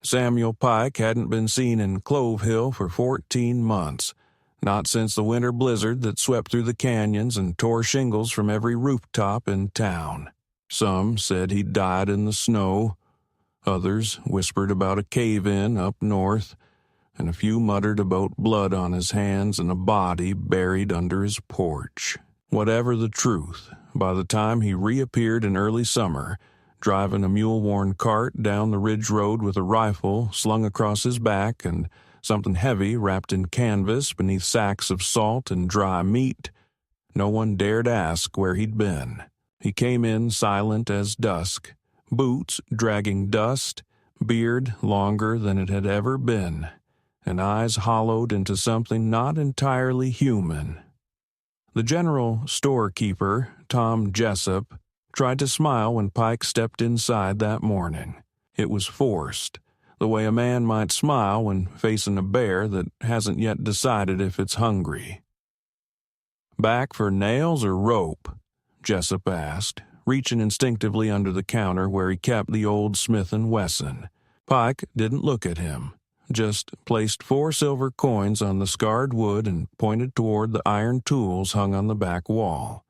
Samuel Pike hadn't been seen in Clove Hill for 14 months, not since the winter blizzard that swept through the canyons and tore shingles from every rooftop in town. Some said he'd died in the snow. Others whispered about a cave-in up north, and a few muttered about blood on his hands and a body buried under his porch. Whatever the truth, by the time he reappeared in early summer, driving a mule-worn cart down the ridge road with a rifle slung across his back and something heavy wrapped in canvas beneath sacks of salt and dry meat, no one dared ask where he'd been. He came in silent as dusk, boots dragging dust, beard longer than it had ever been, and eyes hollowed into something not entirely human. The general storekeeper, Tom Jessup, tried to smile when Pike stepped inside that morning. It was forced, the way a man might smile when facing a bear that hasn't yet decided if it's hungry. "Back for nails or rope?" Jessup asked, reaching instinctively under the counter where he kept the old Smith & Wesson. Pike didn't look at him, just placed 4 silver coins on the scarred wood and pointed toward the iron tools hung on the back wall.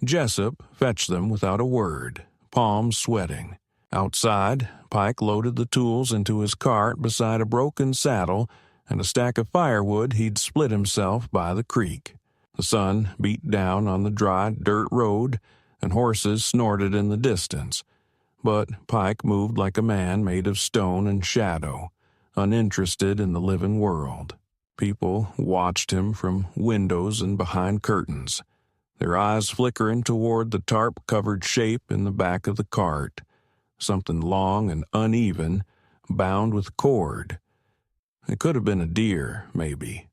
Jessup fetched them without a word, palms sweating. Outside, Pike loaded the tools into his cart beside a broken saddle and a stack of firewood he'd split himself by the creek. The sun beat down on the dry dirt road, and horses snorted in the distance. But Pike moved like a man made of stone and shadow, uninterested in the living world. People watched him from windows and behind curtains, their eyes flickering toward the tarp-covered shape in the back of the cart, something long and uneven, bound with cord. It could have been a deer, maybe,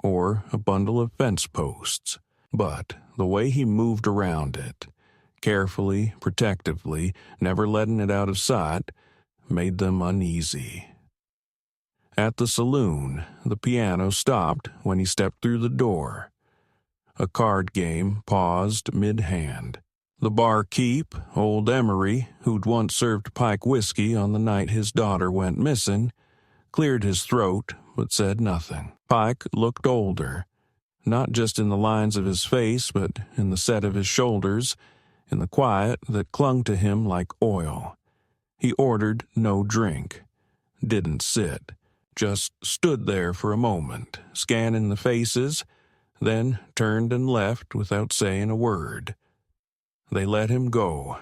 or a bundle of fence posts, but the way he moved around it, carefully, protectively, never letting it out of sight, made them uneasy. At the saloon, the piano stopped when he stepped through the door. A card game paused mid-hand. The barkeep, old Emery, who'd once served Pike whiskey on the night his daughter went missing, cleared his throat but said nothing. Pike looked older, not just in the lines of his face but in the set of his shoulders, in the quiet that clung to him like oil. He ordered no drink, didn't sit, just stood there for a moment, scanning the faces, then turned and left without saying a word. They let him go.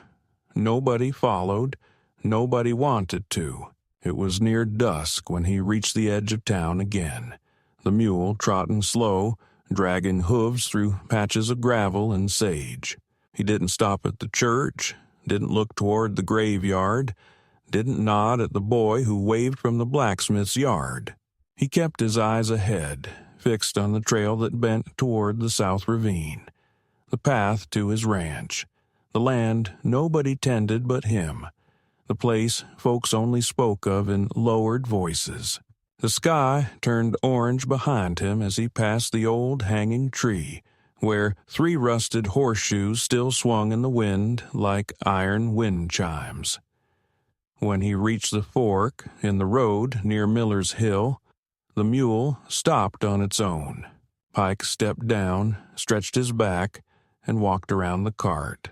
Nobody followed. Nobody wanted to. It was near dusk when he reached the edge of town again, the mule trotting slow, dragging hooves through patches of gravel and sage. He didn't stop at the church, didn't look toward the graveyard, didn't nod at the boy who waved from the blacksmith's yard. He kept his eyes ahead, fixed on the trail that bent toward the South Ravine, the path to his ranch, the land nobody tended but him, the place folks only spoke of in lowered voices. The sky turned orange behind him as he passed the old hanging tree, where 3 rusted horseshoes still swung in the wind like iron wind chimes. When he reached the fork in the road near Miller's Hill, the mule stopped on its own. Pike stepped down, stretched his back, and walked around the cart.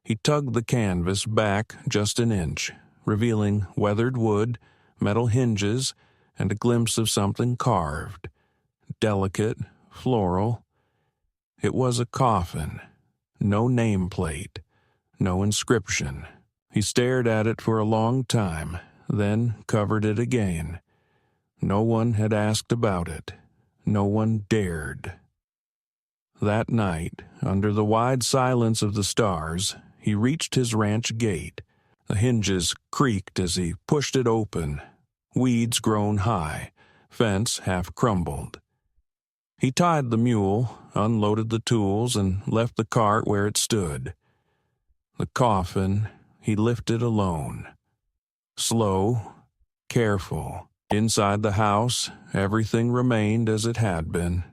He tugged the canvas back just an inch, revealing weathered wood, metal hinges, and a glimpse of something carved, delicate, floral. It was a coffin. No nameplate, no inscription. He stared at it for a long time, then covered it again. No one had asked about it. No one dared. That night, under the wide silence of the stars, he reached his ranch gate. The hinges creaked as he pushed it open, weeds grown high, fence half crumbled. He tied the mule, unloaded the tools, and left the cart where it stood. The coffin he lifted alone. Slow, careful. Inside the house, everything remained as it had been.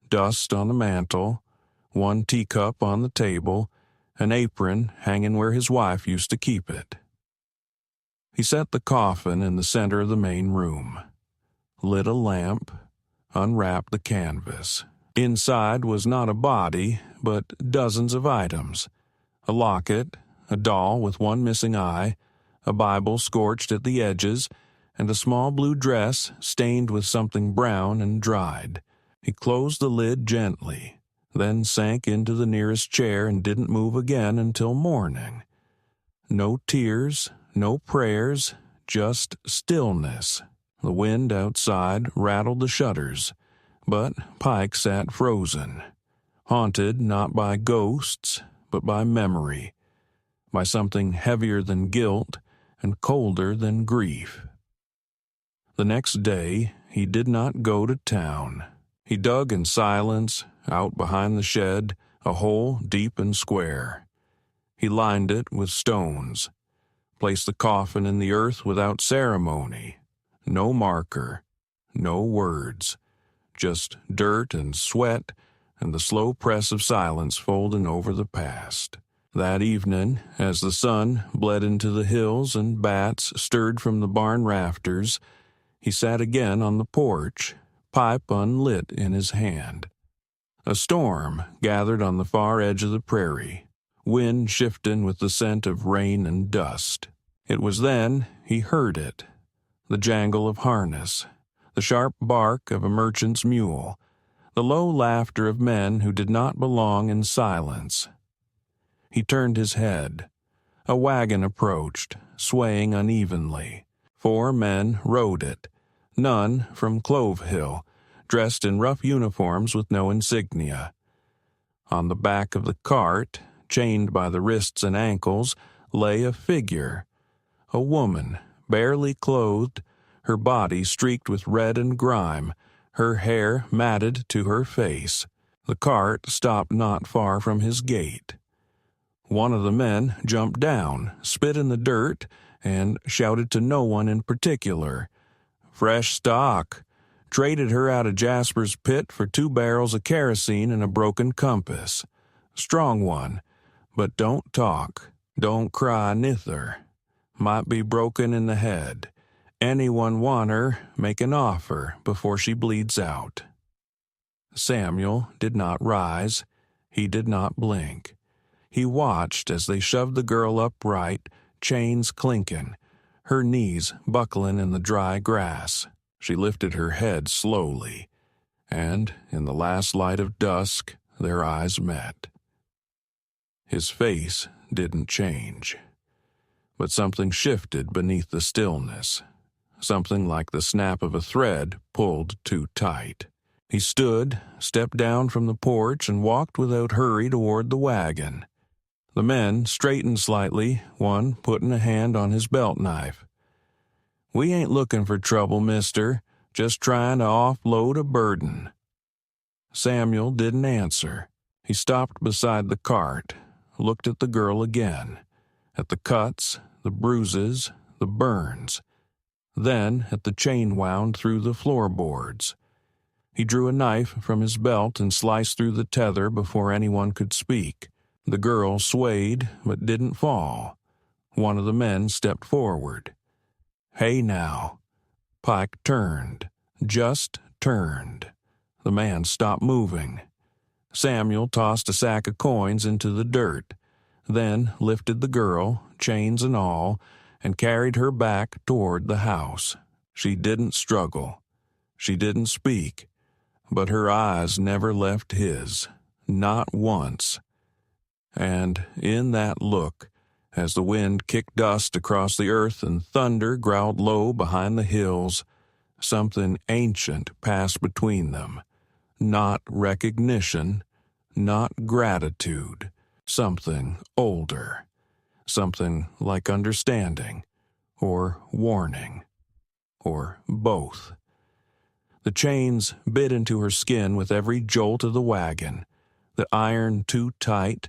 Dust on the mantel, 1 teacup on the table, an apron hanging where his wife used to keep it. He set the coffin in the center of the main room, lit a lamp, unwrapped the canvas. Inside was not a body, but dozens of items. A locket, a doll with one missing eye, a Bible scorched at the edges, and a small blue dress stained with something brown and dried. He closed the lid gently, then sank into the nearest chair and didn't move again until morning. No tears, no prayers, just stillness. The wind outside rattled the shutters, but Pike sat frozen, haunted not by ghosts, but by memory, by something heavier than guilt and colder than grief. The next day, he did not go to town. He dug in silence, out behind the shed, a hole deep and square. He lined it with stones, placed the coffin in the earth without ceremony. No marker, no words, just dirt and sweat and the slow press of silence folding over the past. That evening, as the sun bled into the hills and bats stirred from the barn rafters, he sat again on the porch, pipe unlit in his hand. A storm gathered on the far edge of the prairie, wind shifting with the scent of rain and dust. It was then he heard it, the jangle of harness, the sharp bark of a merchant's mule, the low laughter of men who did not belong in silence. He turned his head. A wagon approached, swaying unevenly. 4 men rode it, none from Clove Hill, dressed in rough uniforms with no insignia. On the back of the cart, chained by the wrists and ankles, lay a figure, a woman, barely clothed, her body streaked with red and grime, her hair matted to her face. The cart stopped not far from his gate. One of the men jumped down, spit in the dirt, and shouted to no one in particular. "Fresh stock. Traded her out of Jasper's pit for 2 barrels of kerosene and a broken compass. Strong one, but don't talk. Don't cry nither. Might be broken in the head. Anyone want her, make an offer before she bleeds out." Samuel did not rise. He did not blink. He watched as they shoved the girl upright, chains clinking, her knees buckling in the dry grass. She lifted her head slowly, and in the last light of dusk, their eyes met. His face didn't change, but something shifted beneath the stillness, something like the snap of a thread pulled too tight. He stood, stepped down from the porch, and walked without hurry toward the wagon. The men straightened slightly, one putting a hand on his belt knife. "We ain't looking for trouble, mister. Just trying to offload a burden." Samuel didn't answer. He stopped beside the cart, looked at the girl again, at the cuts, the bruises, the burns, then at the chain wound through the floorboards. He drew a knife from his belt and sliced through the tether before anyone could speak. The girl swayed but didn't fall. One of the men stepped forward. "Hey now." Pike turned, just turned. The man stopped moving. Samuel tossed a sack of coins into the dirt, then lifted the girl, chains and all, and carried her back toward the house. She didn't struggle. She didn't speak, but her eyes never left his, not once. And in that look, as the wind kicked dust across the earth and thunder growled low behind the hills, something ancient passed between them. Not recognition, not gratitude, something older, something like understanding, or warning, or both. The chains bit into her skin with every jolt of the wagon, the iron too tight,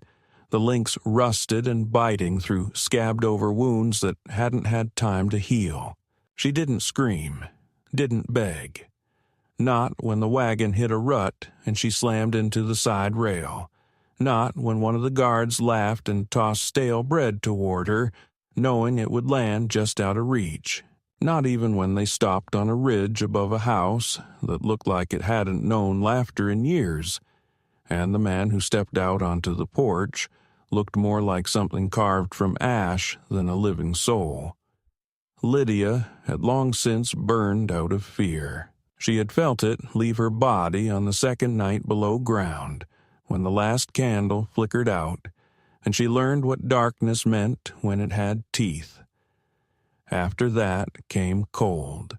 the links rusted and biting through scabbed-over wounds that hadn't had time to heal. She didn't scream, didn't beg. Not when the wagon hit a rut and she slammed into the side rail. Not when one of the guards laughed and tossed stale bread toward her. knowing it would land just out of reach, not even when they stopped on a ridge above a house that looked like it hadn't known laughter in years, and the man who stepped out onto the porch looked more like something carved from ash than a living soul. Lydia had long since burned out of fear. She had felt it leave her body on the second night below ground, when the last candle flickered out, and she learned what darkness meant when it had teeth. After that came cold,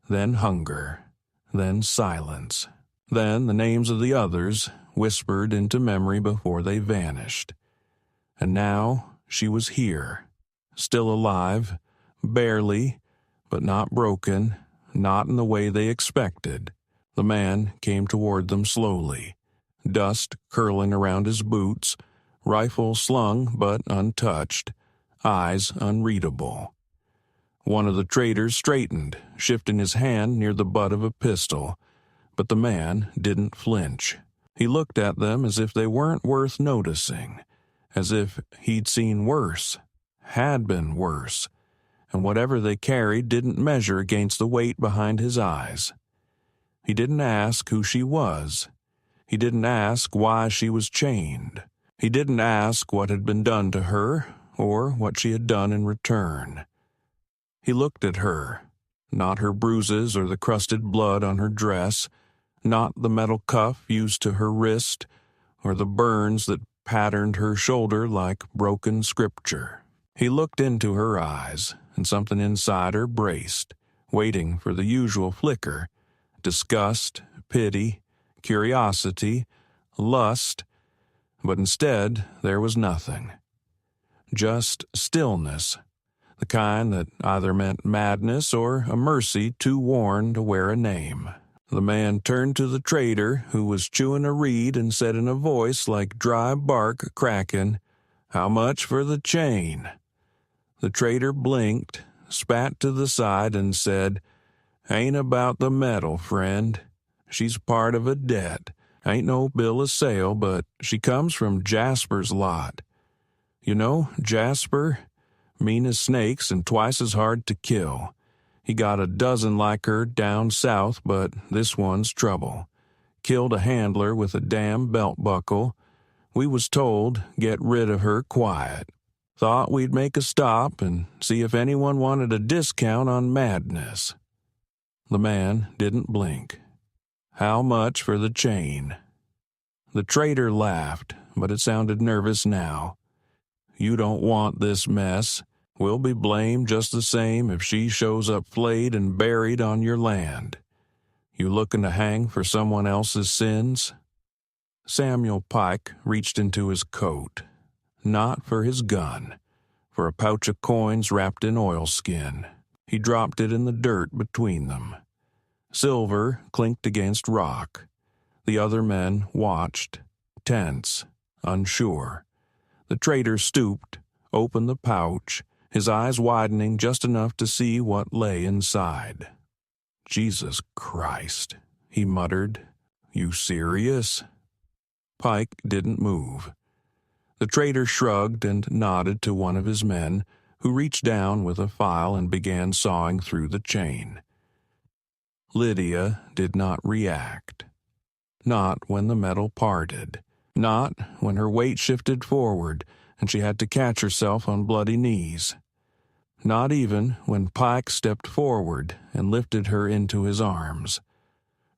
then hunger, then silence, then the names of the others whispered into memory before they vanished. And now she was here, still alive, barely, but not broken, not in the way they expected. The man came toward them slowly, dust curling around his boots, rifle slung but untouched, eyes unreadable. One of the traders straightened, shifting his hand near the butt of a pistol, but the man didn't flinch. He looked at them as if they weren't worth noticing, as if he'd seen worse, had been worse, and whatever they carried didn't measure against the weight behind his eyes. He didn't ask who she was. He didn't ask why she was chained. He didn't ask what had been done to her or what she had done in return. He looked at her, not her bruises or the crusted blood on her dress, not the metal cuff used to her wrist or the burns that patterned her shoulder like broken scripture. He looked into her eyes, and something inside her braced, waiting for the usual flicker: disgust, pity, curiosity, lust, but instead there was nothing. Just stillness, the kind that either meant madness or a mercy too worn to wear a name. The man turned to the trader, who was chewing a reed, and said in a voice like dry bark cracking, "How much for the chain?" The trader blinked, spat to the side, and said, "Ain't about the metal, friend. She's part of a debt. Ain't no bill of sale, but she comes from Jasper's lot. You know, Jasper? Mean as snakes and twice as hard to kill. He got a dozen like her down south, but this one's trouble. Killed a handler with a damn belt buckle. We was told, get rid of her quiet. Thought we'd make a stop and see if anyone wanted a discount on madness." The man didn't blink. "How much for the chain?" The trader laughed, but it sounded nervous now. "You don't want this mess. We'll be blamed just the same if she shows up flayed and buried on your land. You looking to hang for someone else's sins?" Samuel Pike reached into his coat. Not for his gun, for a pouch of coins wrapped in oilskin. He dropped it in the dirt between them. Silver clinked against rock. The other men watched, tense, unsure. The trader stooped, opened the pouch, his eyes widening just enough to see what lay inside. "Jesus Christ," he muttered. "You serious?" Pike didn't move. The trader shrugged and nodded to one of his men, who reached down with a file and began sawing through the chain. Lydia did not react. Not when the metal parted. Not when her weight shifted forward and she had to catch herself on bloody knees. Not even when Pike stepped forward and lifted her into his arms.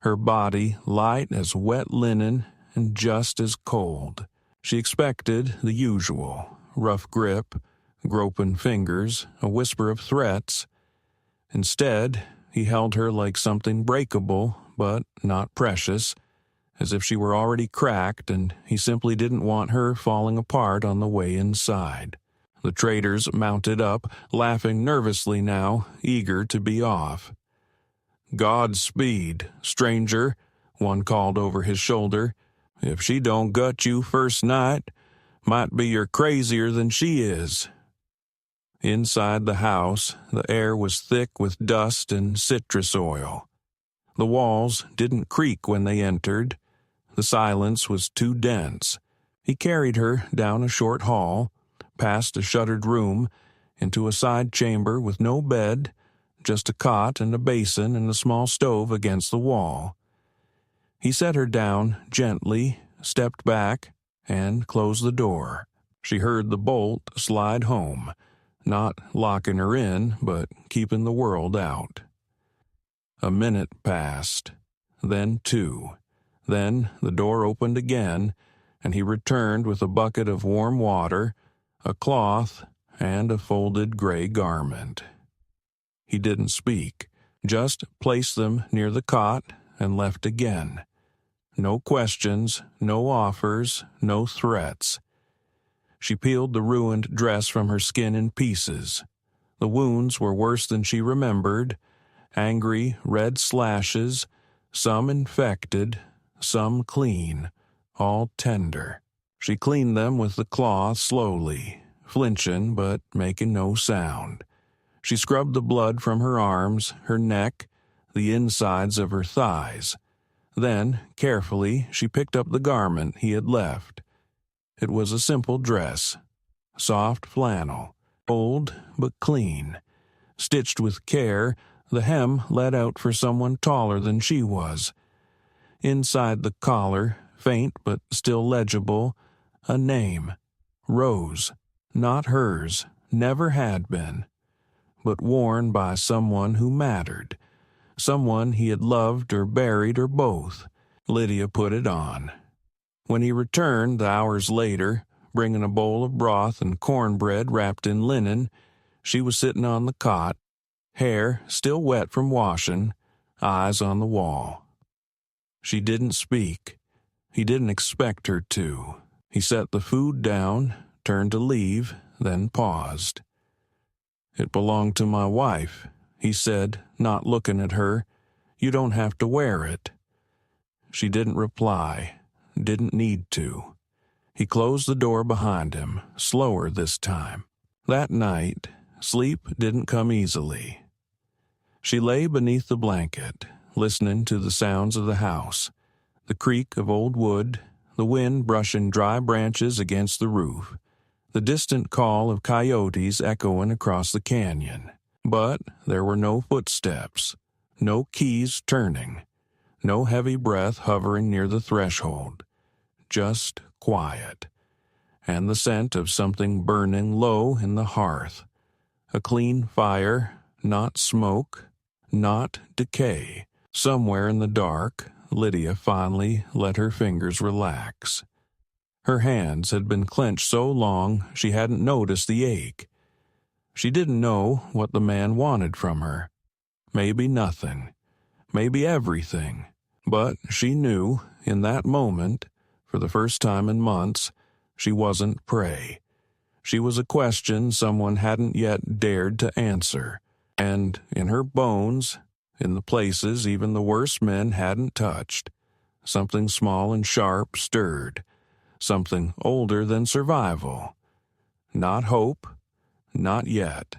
Her body light as wet linen and just as cold. She expected the usual: rough grip, groping fingers, a whisper of threats. Instead, he held her like something breakable but not precious, as if she were already cracked and he simply didn't want her falling apart on the way inside. The traders mounted up, laughing nervously now, eager to be off. "Godspeed, stranger," one called over his shoulder. "If she don't gut you first night, might be you're crazier than she is." Inside the house, the air was thick with dust and citrus oil. The walls didn't creak when they entered. The silence was too dense. He carried her down a short hall, past a shuttered room, into a side chamber with no bed, just a cot and a basin and a small stove against the wall. He set her down gently, stepped back, and closed the door. She heard the bolt slide home, not locking her in, but keeping the world out. A minute passed, then 2. Then the door opened again, and he returned with a bucket of warm water, a cloth, and a folded gray garment. He didn't speak, just placed them near the cot and left again. No questions, no offers, no threats. She peeled the ruined dress from her skin in pieces. The wounds were worse than she remembered, angry red slashes, some infected, some clean, all tender. She cleaned them with the cloth slowly, flinching but making no sound. She scrubbed the blood from her arms, her neck, the insides of her thighs. Then, carefully, she picked up the garment he had left. It was a simple dress, soft flannel, old but clean. Stitched with care, the hem led out for someone taller than she was. Inside the collar, faint but still legible, a name. Rose. Not hers, never had been. But worn by someone who mattered. Someone he had loved or buried or both. Lydia put it on. When he returned hours later, bringing a bowl of broth and cornbread wrapped in linen, she was sitting on the cot, hair still wet from washing, eyes on the wall. She didn't speak. He didn't expect her to. He set the food down, turned to leave, then paused. "It belonged to my wife," he said, not looking at her. "You don't have to wear it." She didn't reply, didn't need to. He closed the door behind him, slower this time. That night, sleep didn't come easily. She lay beneath the blanket, listening to the sounds of the house, the creak of old wood, the wind brushing dry branches against the roof, the distant call of coyotes echoing across the canyon. But there were no footsteps, no keys turning, no heavy breath hovering near the threshold. Just quiet, and the scent of something burning low in the hearth. A clean fire, not smoke, not decay. Somewhere in the dark, Lydia finally let her fingers relax. Her hands had been clenched so long she hadn't noticed the ache. She didn't know what the man wanted from her. Maybe nothing. Maybe everything. But she knew, in that moment, for the first time in months, she wasn't prey. She was a question someone hadn't yet dared to answer. And in her bones, in the places even the worst men hadn't touched, something small and sharp stirred. Something older than survival. Not hope, not yet,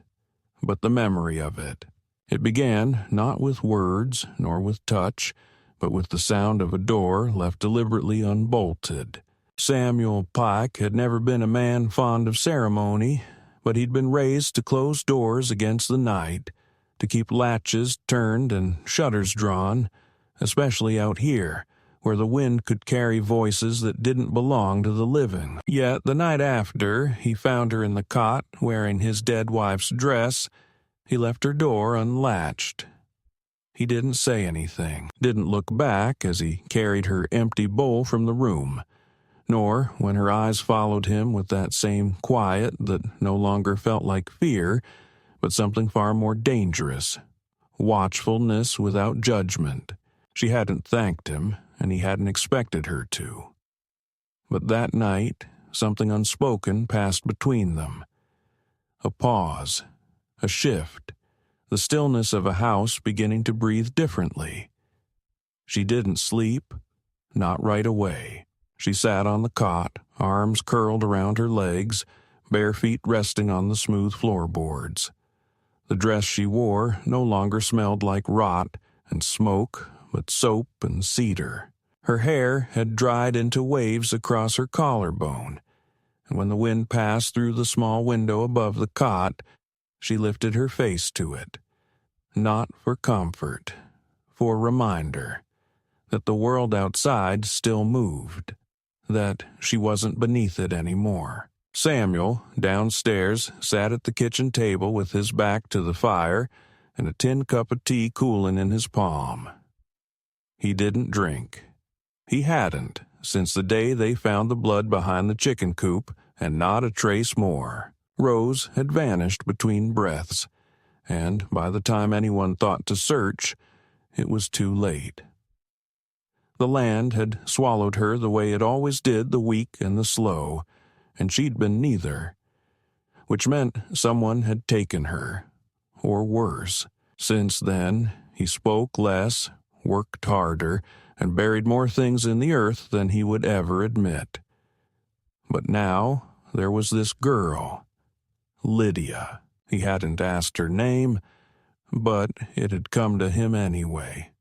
but the memory of it. It began not with words nor with touch, but with the sound of a door left deliberately unbolted. Samuel Pike had never been a man fond of ceremony, but he'd been raised to close doors against the night, to keep latches turned and shutters drawn, especially out here, where the wind could carry voices that didn't belong to the living. Yet the night after he found her in the cot wearing his dead wife's dress, he left her door unlatched. He didn't say anything, didn't look back as he carried her empty bowl from the room, nor when her eyes followed him with that same quiet that no longer felt like fear, but something far more dangerous, watchfulness without judgment. She hadn't thanked him, and he hadn't expected her to. But that night, something unspoken passed between them. A pause, a shift, the stillness of a house beginning to breathe differently. She didn't sleep, not right away. She sat on the cot, arms curled around her legs, bare feet resting on the smooth floorboards. The dress she wore no longer smelled like rot and smoke, but soap and cedar. Her hair had dried into waves across her collarbone, and when the wind passed through the small window above the cot, she lifted her face to it, not for comfort, for reminder that the world outside still moved, that she wasn't beneath it anymore. Samuel, downstairs, sat at the kitchen table with his back to the fire and a tin cup of tea cooling in his palm. He didn't drink. He hadn't since the day they found the blood behind the chicken coop, and not a trace more. Rose had vanished between breaths, and by the time anyone thought to search, it was too late. The land had swallowed her the way it always did the weak and the slow, and she'd been neither, which meant someone had taken her, or worse. Since then, he spoke less, worked harder, and buried more things in the earth than he would ever admit. But now there was this girl, Lydia. He hadn't asked her name, but it had come to him anyway,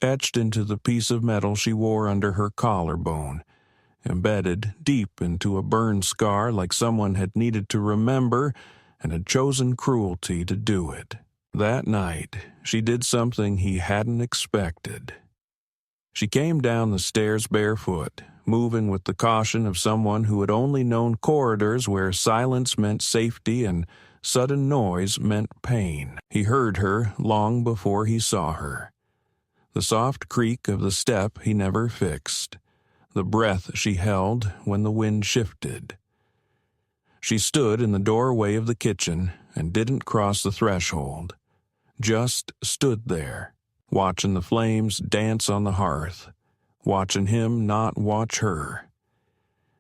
etched into the piece of metal she wore under her collarbone, embedded deep into a burn scar like someone had needed to remember and had chosen cruelty to do it. That night, she did something he hadn't expected. She came down the stairs barefoot, moving with the caution of someone who had only known corridors where silence meant safety and sudden noise meant pain. He heard her long before he saw her. The soft creak of the step he never fixed, the breath she held when the wind shifted. She stood in the doorway of the kitchen and didn't cross the threshold, just stood there, watching the flames dance on the hearth, watching him not watch her.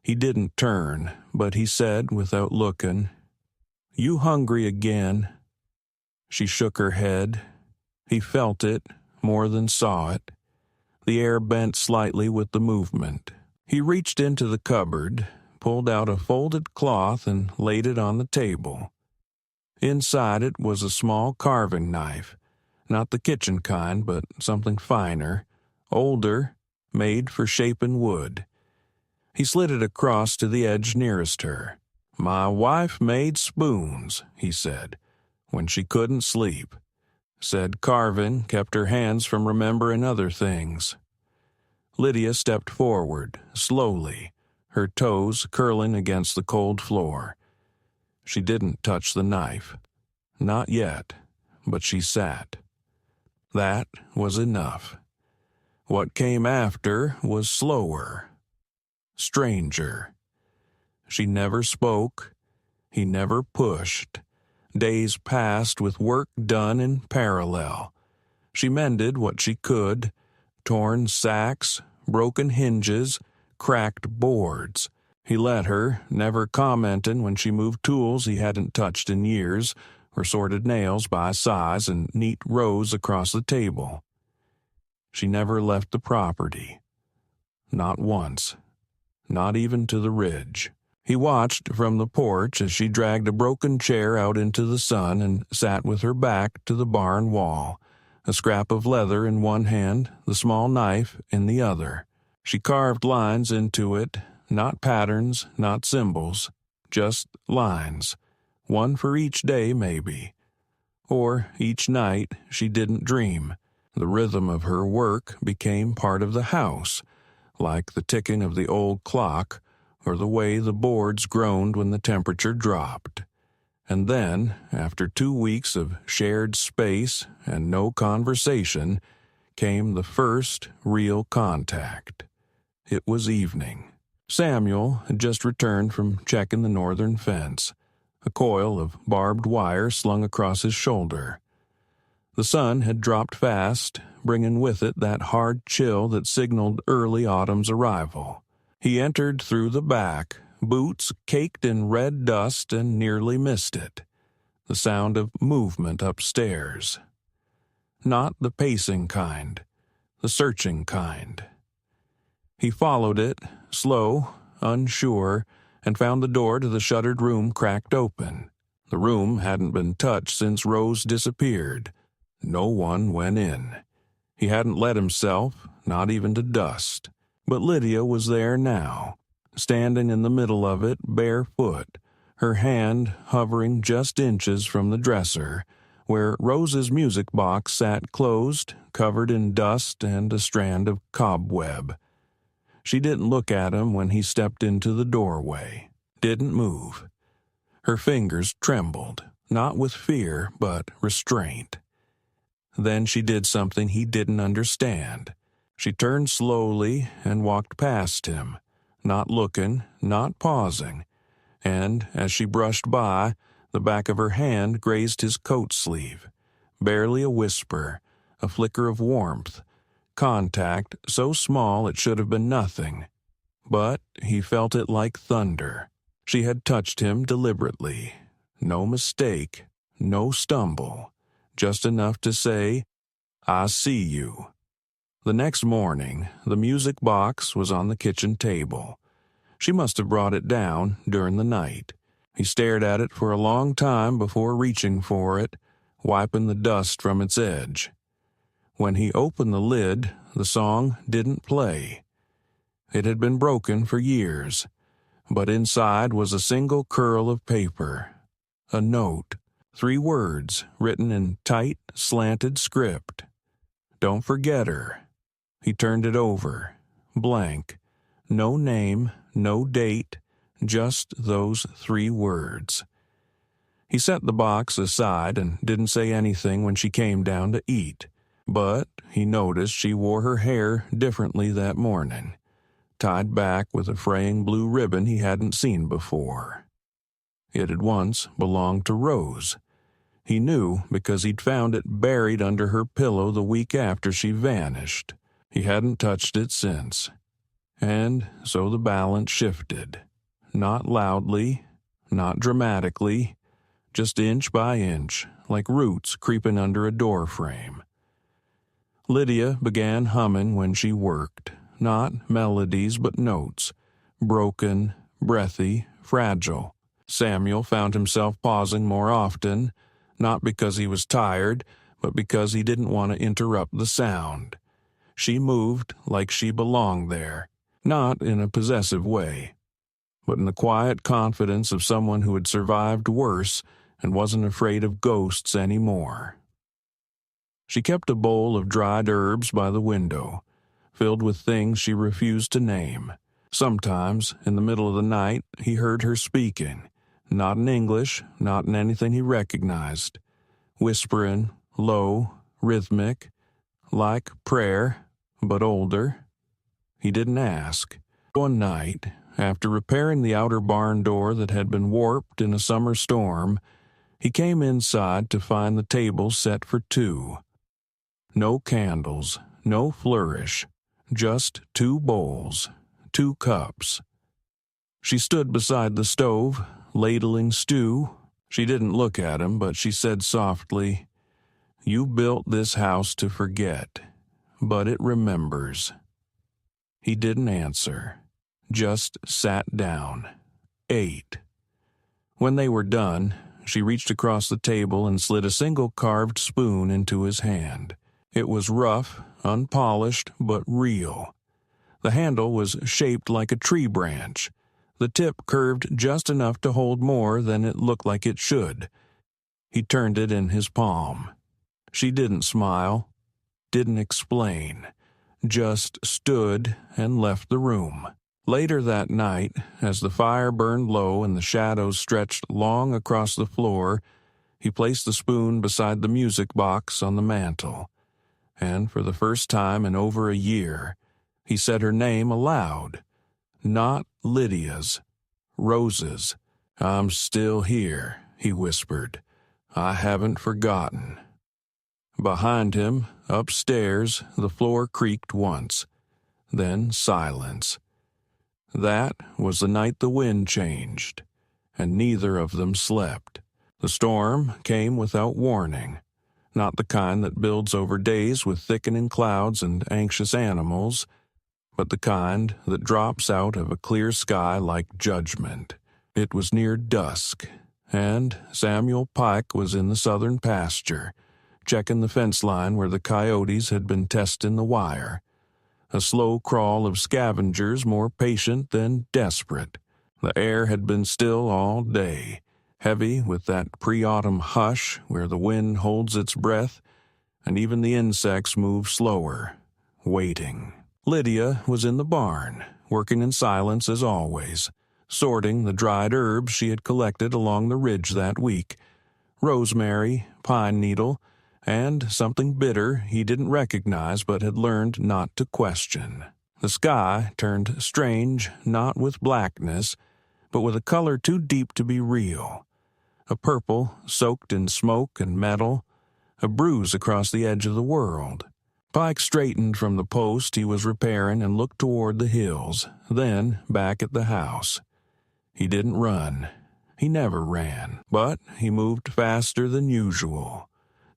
He didn't turn, but he said without looking, "You hungry again?" She shook her head. He felt it more than saw it. The air bent slightly with the movement. He reached into the cupboard, pulled out a folded cloth and laid it on the table. Inside it was a small carving knife, not the kitchen kind, but something finer, older, made for shaping wood. He slid it across to the edge nearest her. "My wife made spoons," he said, "when she couldn't sleep. Said carving kept her hands from remembering other things." Lydia stepped forward, slowly, her toes curling against the cold floor. She didn't touch the knife. Not yet, but she sat. That was enough. What came after was slower, stranger. She never spoke. He never pushed. Days passed with work done in parallel. She mended what she could, torn sacks, broken hinges, cracked boards. He let her, never commenting when she moved tools he hadn't touched in years, or sorted nails by size in neat rows across the table. She never left the property. Not once. Not even to the ridge. He watched from the porch as she dragged a broken chair out into the sun and sat with her back to the barn wall, a scrap of leather in one hand, the small knife in the other. She carved lines into it, not patterns, not symbols, just lines, one for each day maybe. Or each night she didn't dream. The rhythm of her work became part of the house, like the ticking of the old clock or the way the boards groaned when the temperature dropped. And then, after 2 weeks of shared space and no conversation, came the first real contact. It was evening. Samuel had just returned from checking the northern fence, a coil of barbed wire slung across his shoulder. The sun had dropped fast, bringing with it that hard chill that signaled early autumn's arrival. He entered through the back, boots caked in red dust, and nearly missed it. The sound of movement upstairs. Not the pacing kind, the searching kind. He followed it, slow, unsure, and found the door to the shuttered room cracked open. The room hadn't been touched since Rose disappeared. No one went in. He hadn't let himself, not even to dust. But Lydia was there now, standing in the middle of it barefoot, her hand hovering just inches from the dresser, where Rose's music box sat closed, covered in dust and a strand of cobweb. She didn't look at him when he stepped into the doorway, didn't move. Her fingers trembled, not with fear, but restraint. Then she did something he didn't understand. She turned slowly and walked past him, not looking, not pausing, and as she brushed by, the back of her hand grazed his coat sleeve. Barely a whisper, a flicker of warmth, contact so small it should have been nothing. But he felt it like thunder. She had touched him deliberately. No mistake, no stumble, just enough to say, "I see you." The next morning, the music box was on the kitchen table. She must have brought it down during the night. He stared at it for a long time before reaching for it, wiping the dust from its edge. When he opened the lid, the song didn't play. It had been broken for years, but inside was a single curl of paper, a note, 3 words written in tight, slanted script. "Don't forget her." He turned it over, blank, no name, no date, just those 3 words. He set the box aside and didn't say anything when she came down to eat, but he noticed she wore her hair differently that morning, tied back with a fraying blue ribbon he hadn't seen before. It had once belonged to Rose. He knew because he'd found it buried under her pillow the week after she vanished. He hadn't touched it since. And so the balance shifted. Not loudly, not dramatically, just inch by inch, like roots creeping under a door frame. Lydia began humming when she worked, not melodies but notes, broken, breathy, fragile. Samuel found himself pausing more often, not because he was tired, but because he didn't want to interrupt the sound. She moved like she belonged there, not in a possessive way, but in the quiet confidence of someone who had survived worse and wasn't afraid of ghosts anymore. She kept a bowl of dried herbs by the window, filled with things she refused to name. Sometimes, in the middle of the night, he heard her speaking, not in English, not in anything he recognized, whispering, low, rhythmic, like prayer, but older. He didn't ask. One night, after repairing the outer barn door that had been warped in a summer storm, he came inside to find the table set for 2. No candles, no flourish, just 2 bowls, 2 cups. She stood beside the stove, ladling stew. She didn't look at him, but she said softly, "You built this house to forget, but it remembers." He didn't answer, just sat down, ate. When they were done, she reached across the table and slid a single carved spoon into his hand. It was rough, unpolished, but real. The handle was shaped like a tree branch. The tip curved just enough to hold more than it looked like it should. He turned it in his palm. She didn't smile, didn't explain, just stood and left the room. Later that night, as the fire burned low and the shadows stretched long across the floor, he placed the spoon beside the music box on the mantel. And for the first time in over a year, he said her name aloud. Not Lydia's, Rose's. "I'm still here," he whispered. "I haven't forgotten." Behind him, upstairs, the floor creaked once. Then silence. That was the night the wind changed, and neither of them slept. The storm came without warning, not the kind that builds over days with thickening clouds and anxious animals, but the kind that drops out of a clear sky like judgment. It was near dusk, and Samuel Pike was in the southern pasture, checking the fence line where the coyotes had been testing the wire. A slow crawl of scavengers more patient than desperate. The air had been still all day, heavy with that pre-autumn hush where the wind holds its breath, and even the insects move slower, waiting. Lydia was in the barn, working in silence as always, sorting the dried herbs she had collected along the ridge that week, rosemary, pine needle, and something bitter he didn't recognize but had learned not to question. The sky turned strange, not with blackness, but with a color too deep to be real. A purple soaked in smoke and metal, a bruise across the edge of the world. Pike straightened from the post he was repairing and looked toward the hills, then back at the house. He didn't run. He never ran, but he moved faster than usual,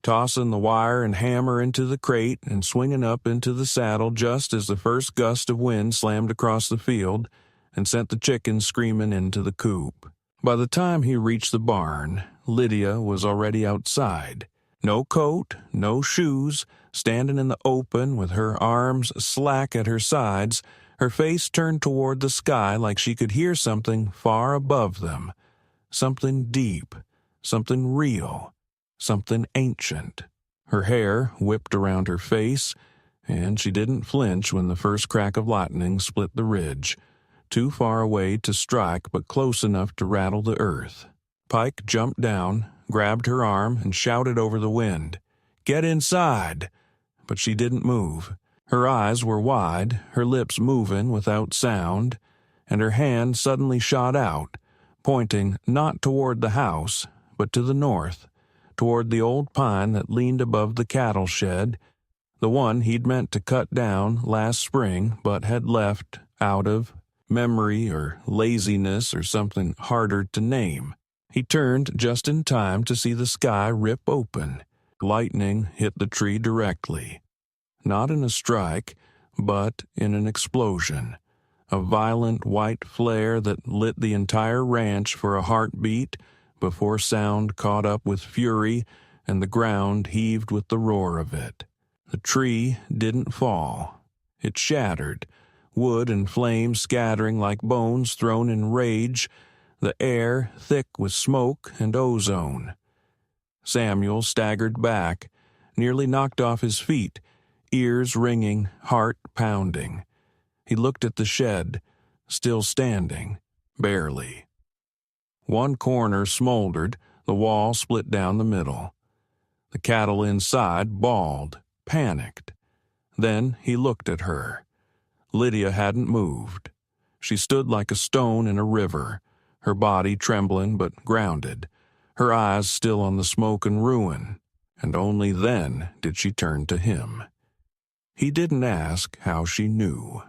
tossing the wire and hammer into the crate and swinging up into the saddle just as the first gust of wind slammed across the field and sent the chickens screaming into the coop. By the time he reached the barn, Lydia was already outside. No coat, no shoes, standing in the open with her arms slack at her sides, her face turned toward the sky like she could hear something far above them, something deep, something real, something ancient. Her hair whipped around her face, and she didn't flinch when the first crack of lightning split the ridge, too far away to strike but close enough to rattle the earth. Pike jumped down, grabbed her arm, and shouted over the wind, "Get inside!" But she didn't move. Her eyes were wide, her lips moving without sound, and her hand suddenly shot out, pointing not toward the house, but to the north, toward the old pine that leaned above the cattle shed, the one he'd meant to cut down last spring but had left out of memory or laziness or something harder to name. He turned just in time to see the sky rip open. Lightning hit the tree directly. Not in a strike, but in an explosion. A violent white flare that lit the entire ranch for a heartbeat before sound caught up with fury and the ground heaved with the roar of it. The tree didn't fall. It shattered, wood and flame scattering like bones thrown in rage, the air thick with smoke and ozone. Samuel staggered back, nearly knocked off his feet, ears ringing, heart pounding. He looked at the shed, still standing, barely. One corner smoldered, the wall split down the middle. The cattle inside bawled, panicked. Then he looked at her. Lydia hadn't moved. She stood like a stone in a river, her body trembling but grounded, her eyes still on the smoke and ruin, and only then did she turn to him. He didn't ask how she knew.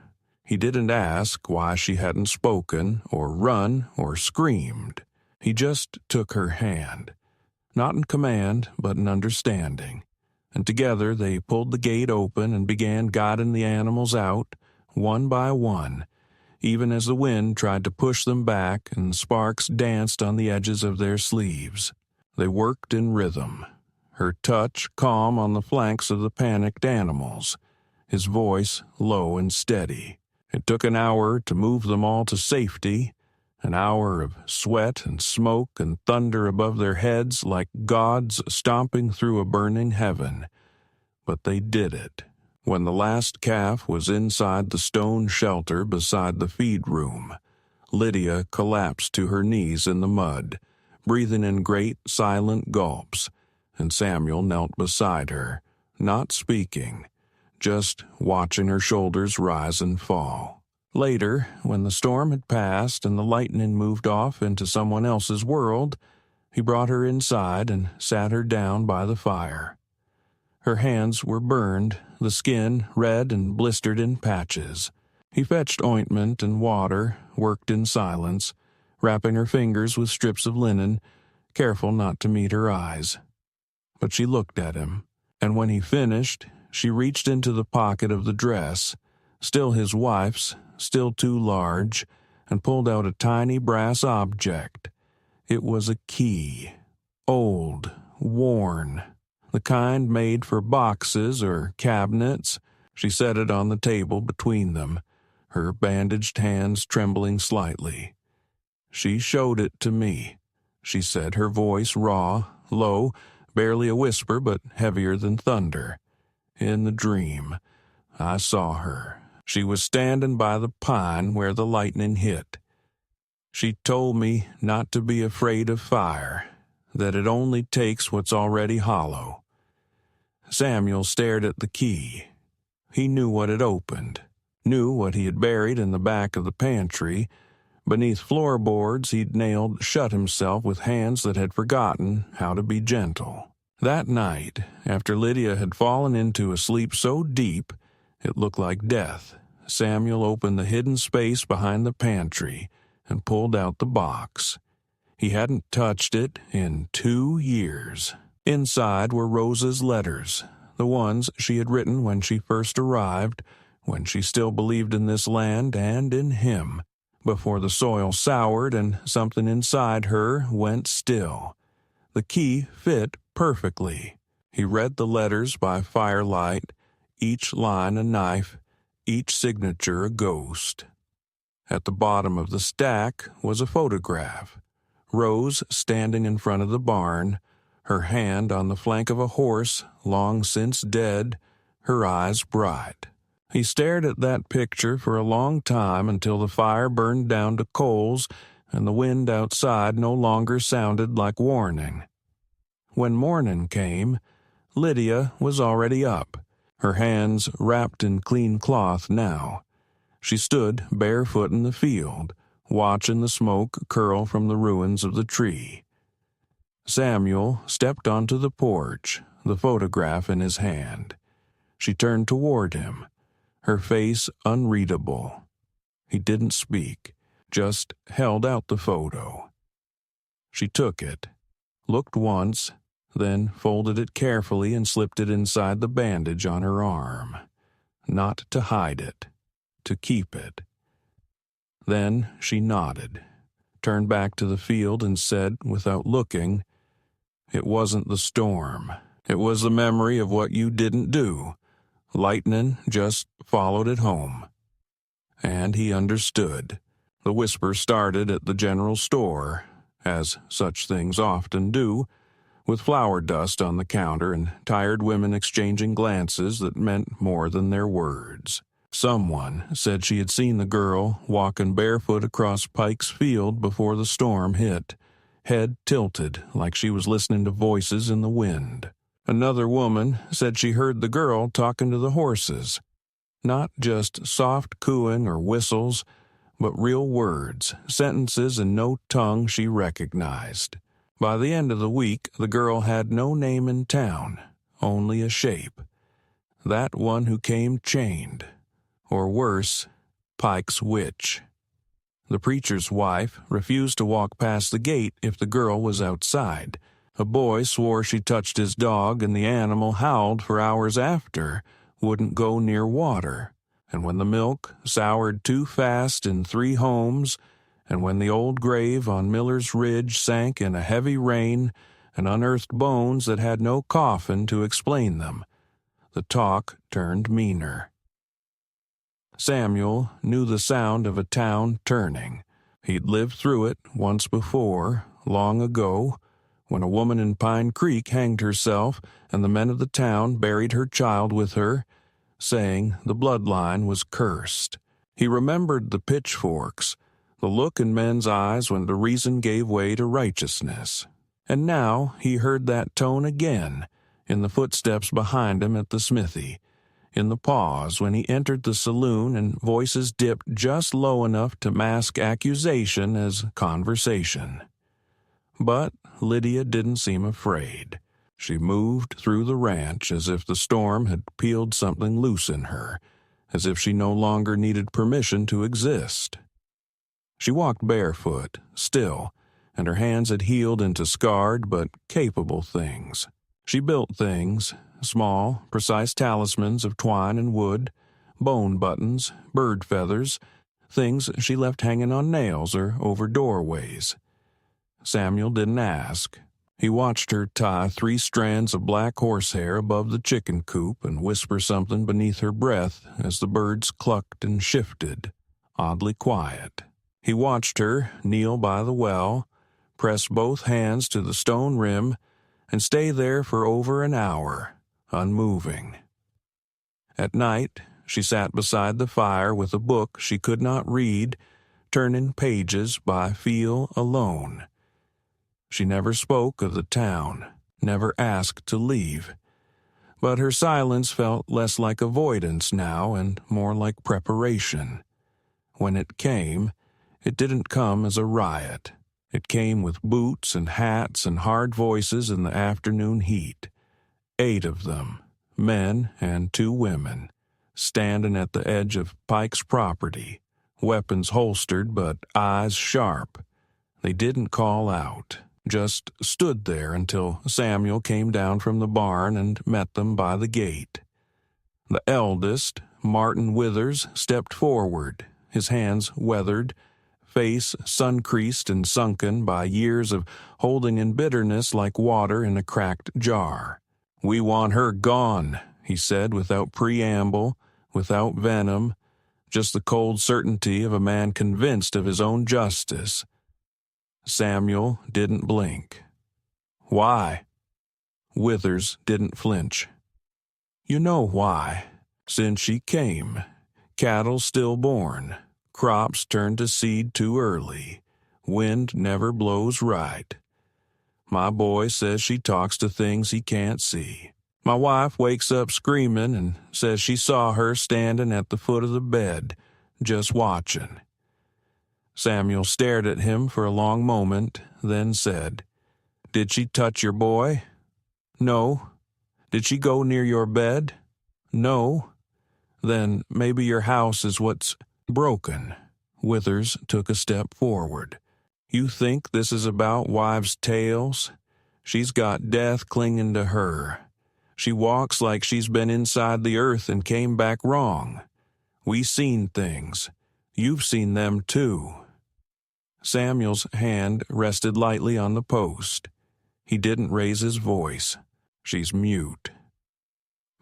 He didn't ask why she hadn't spoken or run or screamed. He just took her hand, not in command but in understanding, and together they pulled the gate open and began guiding the animals out, one by one, even as the wind tried to push them back and sparks danced on the edges of their sleeves. They worked in rhythm, her touch calm on the flanks of the panicked animals, his voice low and steady. It took an hour to move them all to safety, an hour of sweat and smoke and thunder above their heads like gods stomping through a burning heaven. But they did it. When the last calf was inside the stone shelter beside the feed room, Lydia collapsed to her knees in the mud, breathing in great silent gulps, and Samuel knelt beside her, not speaking, just watching her shoulders rise and fall. Later, when the storm had passed and the lightning moved off into someone else's world, he brought her inside and sat her down by the fire. Her hands were burned, the skin red and blistered in patches. He fetched ointment and water, worked in silence, wrapping her fingers with strips of linen, careful not to meet her eyes. But she looked at him, and when he finished, she reached into the pocket of the dress, still his wife's, still too large, and pulled out a tiny brass object. It was a key, old, worn, the kind made for boxes or cabinets. She set it on the table between them, her bandaged hands trembling slightly. She showed it to me," she said, her voice raw, low, barely a whisper but heavier than thunder. "In the dream, I saw her. She was standing by the pine where the lightning hit. She told me not to be afraid of fire, that it only takes what's already hollow." Samuel stared at the key. He knew what it opened, knew what he had buried in the back of the pantry. Beneath floorboards he'd nailed shut himself with hands that had forgotten how to be gentle. That night, after Lydia had fallen into a sleep so deep it looked like death, Samuel opened the hidden space behind the pantry and pulled out the box. He hadn't touched it in 2 years. Inside were Rosa's letters, the ones she had written when she first arrived, when she still believed in this land and in him, before the soil soured and something inside her went still. The key fit perfectly. He read the letters by firelight, each line a knife, each signature a ghost. At the bottom of the stack was a photograph. Rose standing in front of the barn, her hand on the flank of a horse long since dead, her eyes bright. He stared at that picture for a long time until the fire burned down to coals and the wind outside no longer sounded like warning. When morning came, Lydia was already up, her hands wrapped in clean cloth now. She stood barefoot in the field, watching the smoke curl from the ruins of the tree. Samuel stepped onto the porch, the photograph in his hand. She turned toward him, her face unreadable. He didn't speak, just held out the photo. She took it, looked once, then folded it carefully and slipped it inside the bandage on her arm. Not to hide it, to keep it. Then she nodded, turned back to the field and said, without looking, "It wasn't the storm. It was the memory of what you didn't do. Lightning just followed it home." And he understood. The whisper started at the general store, as such things often do, with flour dust on the counter and tired women exchanging glances that meant more than their words. Someone said she had seen the girl walking barefoot across Pike's Field before the storm hit, head tilted like she was listening to voices in the wind. Another woman said she heard the girl talking to the horses. Not just soft cooing or whistles, but real words, sentences in no tongue she recognized. By the end of the week, the girl had no name in town, only a shape. That one who came chained. Or worse, Pike's witch. The preacher's wife refused to walk past the gate if the girl was outside. A boy swore she touched his dog and the animal howled for hours after, wouldn't go near water. And when the milk soured too fast in 3 homes, and when the old grave on Miller's Ridge sank in a heavy rain and unearthed bones that had no coffin to explain them, the talk turned meaner. Samuel knew the sound of a town turning. He'd lived through it once before, long ago, when a woman in Pine Creek hanged herself and the men of the town buried her child with her, saying the bloodline was cursed. He remembered the pitchforks, the look in men's eyes when the reason gave way to righteousness. And now he heard that tone again, in the footsteps behind him at the smithy, in the pause when he entered the saloon and voices dipped just low enough to mask accusation as conversation. But Lydia didn't seem afraid. She moved through the ranch as if the storm had peeled something loose in her, as if she no longer needed permission to exist. She walked barefoot, still, and her hands had healed into scarred but capable things. She built things, small, precise talismans of twine and wood, bone buttons, bird feathers, things she left hanging on nails or over doorways. Samuel didn't ask. He watched her tie 3 strands of black horsehair above the chicken coop and whisper something beneath her breath as the birds clucked and shifted, oddly quiet. He watched her kneel by the well, press both hands to the stone rim, and stay there for over an hour, unmoving. At night, she sat beside the fire with a book she could not read, turning pages by feel alone. She never spoke of the town, never asked to leave. But her silence felt less like avoidance now and more like preparation. When it came, it didn't come as a riot. It came with boots and hats and hard voices in the afternoon heat. 8 of them, men and 2 women, standing at the edge of Pike's property, weapons holstered but eyes sharp. They didn't call out, just stood there until Samuel came down from the barn and met them by the gate. The eldest, Martin Withers, stepped forward, his hands weathered, face sun-creased and sunken by years of holding in bitterness like water in a cracked jar. "We want her gone," he said without preamble, without venom, just the cold certainty of a man convinced of his own justice. Samuel didn't blink. "Why?" Withers didn't flinch. "You know why. Since she came, cattle stillborn, crops turned to seed too early, wind never blows right. My boy says she talks to things he can't see. My wife wakes up screaming and says she saw her standing at the foot of the bed, just watching." Samuel stared at him for a long moment, then said, "Did she touch your boy?" "No." "Did she go near your bed?" "No." "Then maybe your house is what's broken." Withers took a step forward. "You think this is about wives' tales? She's got death clinging to her. She walks like she's been inside the earth and came back wrong. We seen things. You've seen them too." Samuel's hand rested lightly on the post. He didn't raise his voice. "She's mute."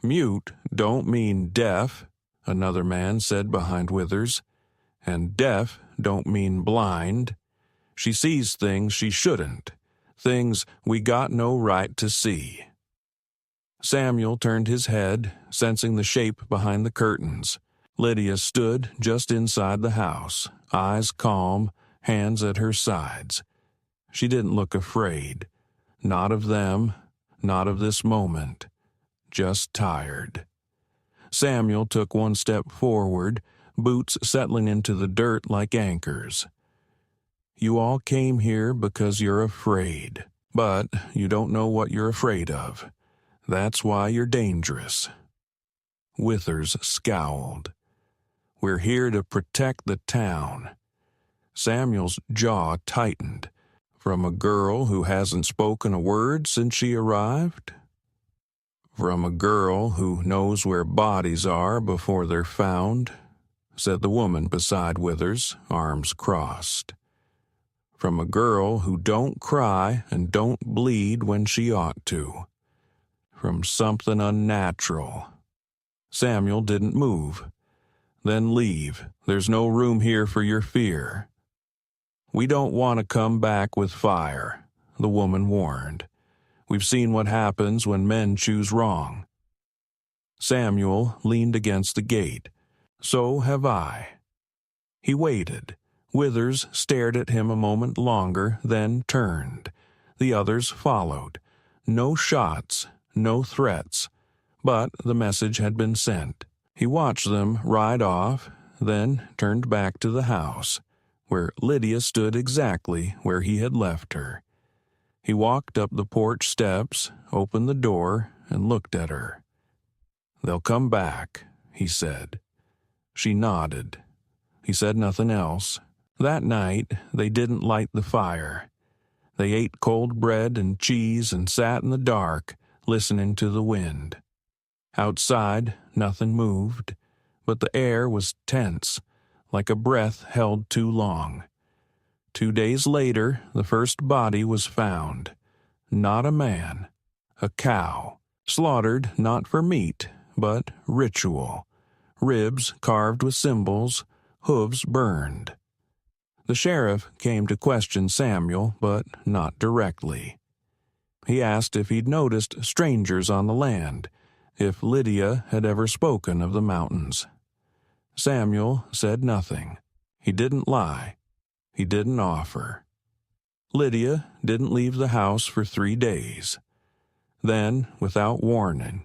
"Mute don't mean deaf," another man said behind Withers. "And deaf don't mean blind. She sees things she shouldn't, things we got no right to see." Samuel turned his head, sensing the shape behind the curtains. Lydia stood just inside the house, eyes calm, hands at her sides. She didn't look afraid. Not of them, not of this moment. Just tired. Samuel took one step forward, boots settling into the dirt like anchors. "You all came here because you're afraid, but you don't know what you're afraid of. That's why you're dangerous." Withers scowled. "We're here to protect the town." Samuel's jaw tightened. "From a girl who hasn't spoken a word since she arrived?" "From a girl who knows where bodies are before they're found," said the woman beside Withers, arms crossed. "From a girl who don't cry and don't bleed when she ought to. From something unnatural." Samuel didn't move. "Then leave. There's no room here for your fear." "We don't want to come back with fire," the woman warned. "We've seen what happens when men choose wrong." Samuel leaned against the gate. "So have I." He waited. Withers stared at him a moment longer, then turned. The others followed. No shots, no threats, but the message had been sent. He watched them ride off, then turned back to the house, where Lydia stood exactly where he had left her. He walked up the porch steps, opened the door, and looked at her. "They'll come back," he said. She nodded. He said nothing else. That night, they didn't light the fire. They ate cold bread and cheese and sat in the dark, listening to the wind. Outside, nothing moved, but the air was tense, like a breath held too long. 2 days later, the first body was found. Not a man, a cow, slaughtered not for meat, but ritual. Ribs carved with symbols, hooves burned. The sheriff came to question Samuel, but not directly. He asked if he'd noticed strangers on the land, if Lydia had ever spoken of the mountains. Samuel said nothing. He didn't lie. He didn't offer. Lydia didn't leave the house for 3 days. Then, without warning,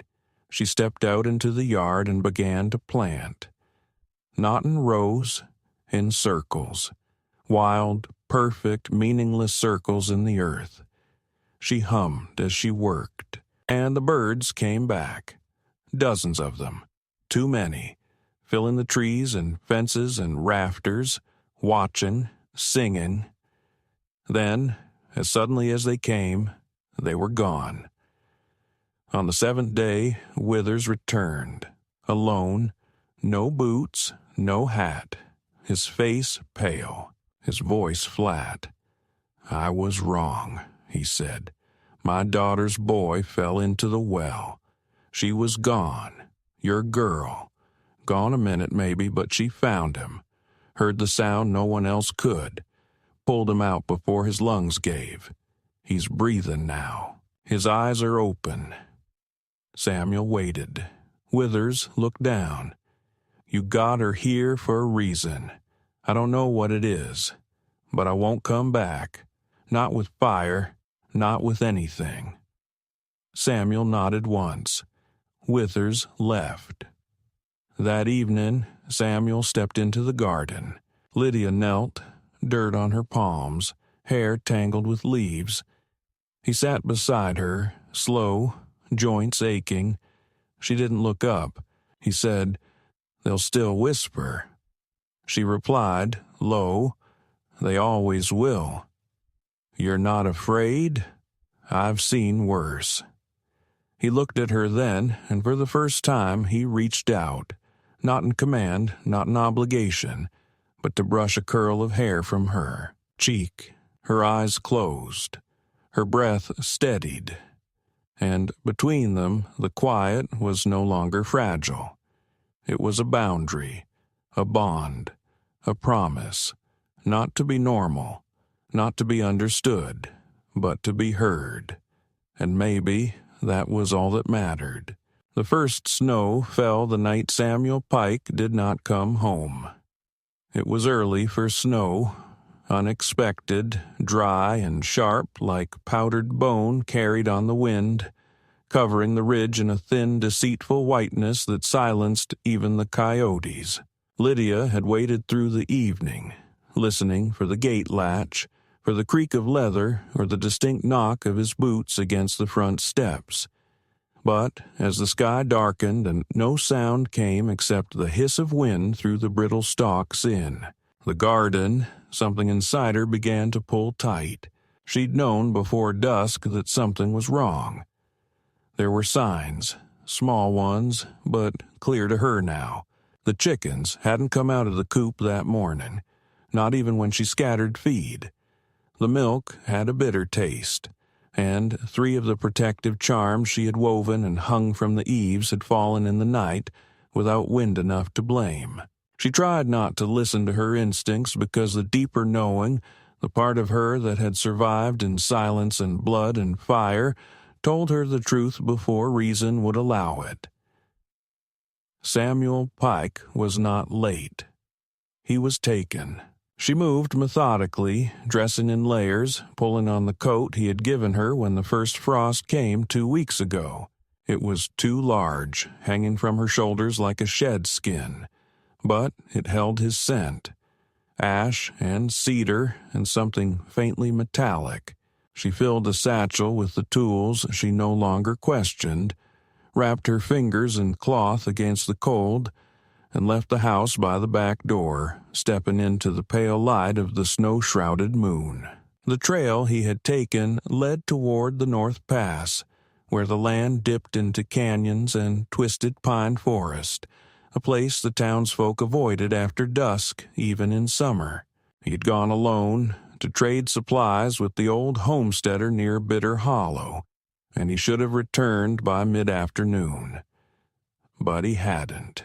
she stepped out into the yard and began to plant. Not in rows, in circles. Wild, perfect, meaningless circles in the earth. She hummed as she worked, and the birds came back. Dozens of them. Too many. Filling the trees and fences and rafters, watching, singing. Then, as suddenly as they came, they were gone. On the 7th day, Withers returned, alone, no boots, no hat, his face pale, his voice flat. "I was wrong," he said. "My daughter's boy fell into the well. She was gone, your girl. Gone a minute maybe, but she found him. Heard the sound no one else could. Pulled him out before his lungs gave. He's breathing now. His eyes are open." Samuel waited. Withers looked down. "You got her here for a reason. I don't know what it is, but I won't come back. Not with fire, not with anything." Samuel nodded once. Withers left. That evening, Samuel stepped into the garden. Lydia knelt, dirt on her palms, hair tangled with leaves. He sat beside her, slow, joints aching. She didn't look up. He said, "They'll still whisper." She replied, low, "They always will." "You're not afraid? I've seen worse." He looked at her then, and for the first time he reached out, not in command, not in obligation, but to brush a curl of hair from her cheek. Her eyes closed. Her breath steadied. And between them, the quiet was no longer fragile. It was a boundary, a bond, a promise, not to be normal, not to be understood, but to be heard. And maybe that was all that mattered. The first snow fell the night Samuel Pike did not come home. It was early for snow, unexpected, dry and sharp like powdered bone carried on the wind, covering the ridge in a thin, deceitful whiteness that silenced even the coyotes. Lydia had waited through the evening, listening for the gate latch, for the creak of leather or the distinct knock of his boots against the front steps. But as the sky darkened and no sound came except the hiss of wind through the brittle stalks in the garden, something inside her began to pull tight. She'd known before dusk that something was wrong. There were signs, small ones, but clear to her now. The chickens hadn't come out of the coop that morning, not even when she scattered feed. The milk had a bitter taste, and 3 of the protective charms she had woven and hung from the eaves had fallen in the night without wind enough to blame. She tried not to listen to her instincts because the deeper knowing, the part of her that had survived in silence and blood and fire, told her the truth before reason would allow it. Samuel Pike was not late. He was taken. She moved methodically, dressing in layers, pulling on the coat he had given her when the first frost came 2 weeks ago. It was too large, hanging from her shoulders like a shed skin, but it held his scent. Ash and cedar and something faintly metallic. She filled the satchel with the tools she no longer questioned, wrapped her fingers in cloth against the cold, and left the house by the back door, stepping into the pale light of the snow-shrouded moon. The trail he had taken led toward the North Pass, where the land dipped into canyons and twisted pine forest, a place the townsfolk avoided after dusk, even in summer. He had gone alone to trade supplies with the old homesteader near Bitter Hollow, and he should have returned by mid-afternoon. But he hadn't.